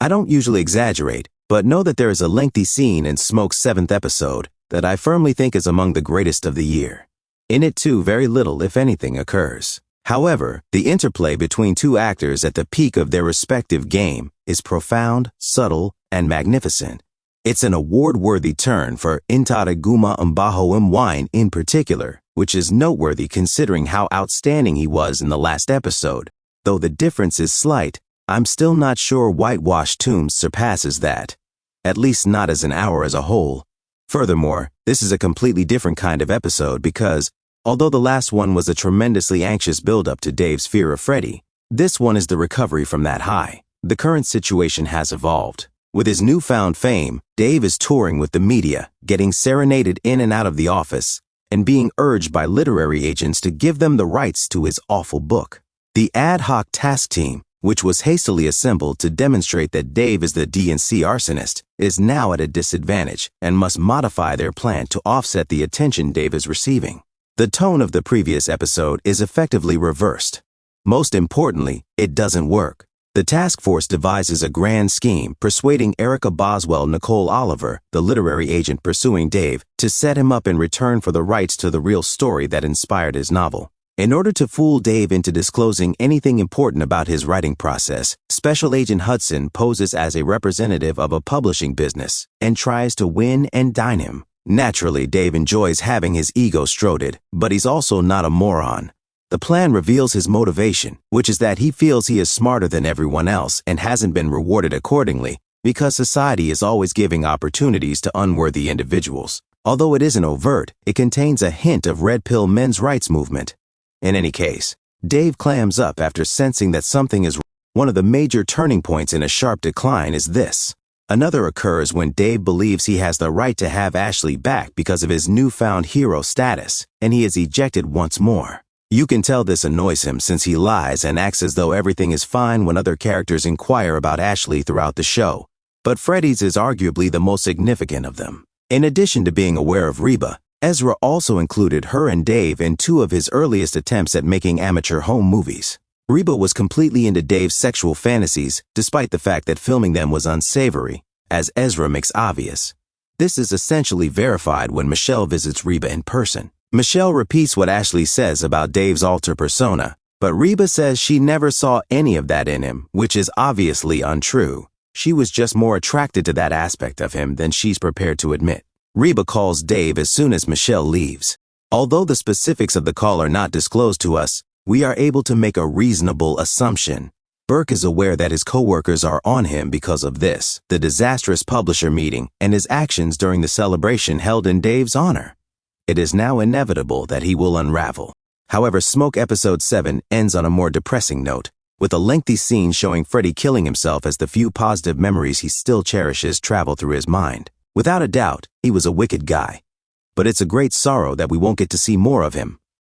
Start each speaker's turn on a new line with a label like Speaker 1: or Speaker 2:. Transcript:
Speaker 1: I don't usually exaggerate, but know that there is a lengthy scene in Smoke's 7th episode that I firmly think is among the greatest of the year. In it too, very little, if anything, occurs. However, the interplay between two actors at the peak of their respective game is profound, subtle, and magnificent. It's an award-worthy turn for Intara Guma Mbaho Wine in particular, which is noteworthy considering how outstanding he was in the last episode. Though the difference is slight, I'm still not sure Whitewashed Tombs surpasses that. At least not as an hour as a whole. Furthermore, this is a completely different kind of episode because, although the last one was a tremendously anxious build-up to Dave's fear of Freddy, this one is the recovery from that high. The current situation has evolved. With his newfound fame, Dave is touring with the media, getting serenaded in and out of the office, and being urged by literary agents to give them the rights to his awful book. The ad hoc task team, which was hastily assembled to demonstrate that Dave is the DNC arsonist, is now at a disadvantage and must modify their plan to offset the attention Dave is receiving. The tone of the previous episode is effectively reversed. Most importantly, it doesn't work. The task force devises a grand scheme persuading Erica Boswell Nicole Oliver, the literary agent pursuing Dave, to set him up in return for the rights to the real story that inspired his novel. In order to fool Dave into disclosing anything important about his writing process, Special Agent Hudson poses as a representative of a publishing business and tries to win and dine him. Naturally, Dave enjoys having his ego stroked, but he's also not a moron. The plan reveals his motivation, which is that he feels he is smarter than everyone else and hasn't been rewarded accordingly because society is always giving opportunities to unworthy individuals. Although it isn't overt, it contains a hint of red pill men's rights movement. In any case, Dave clams up after sensing that something is wrong. One of the major turning points in a sharp decline is this. Another occurs when Dave believes he has the right to have Ashley back because of his newfound hero status, and he is ejected once more. You can tell this annoys him since he lies and acts as though everything is fine when other characters inquire about Ashley throughout the show. But Freddy's is arguably the most significant of them. In addition to being aware of Reba, Ezra also included her and Dave in two of his earliest attempts at making amateur home movies. Reba was completely into Dave's sexual fantasies, despite the fact that filming them was unsavory, as Ezra makes obvious. This is essentially verified when Michelle visits Reba in person. Michelle repeats what Ashley says about Dave's alter persona, but Reba says she never saw any of that in him, which is obviously untrue. She was just more attracted to that aspect of him than she's prepared to admit. Reba calls Dave as soon as Michelle leaves. Although the specifics of the call are not disclosed to us, we are able to make a reasonable assumption. Burke is aware that his coworkers are on him because of this, the disastrous publisher meeting, and his actions during the celebration held in Dave's honor. It is now inevitable that he will unravel. However, Smoke Episode 7 ends on a more depressing note, with a lengthy scene showing Freddy killing himself as the few positive memories he still cherishes travel through his mind. Without a doubt, he was a wicked guy. But it's a great sorrow that we won't get to see more of him.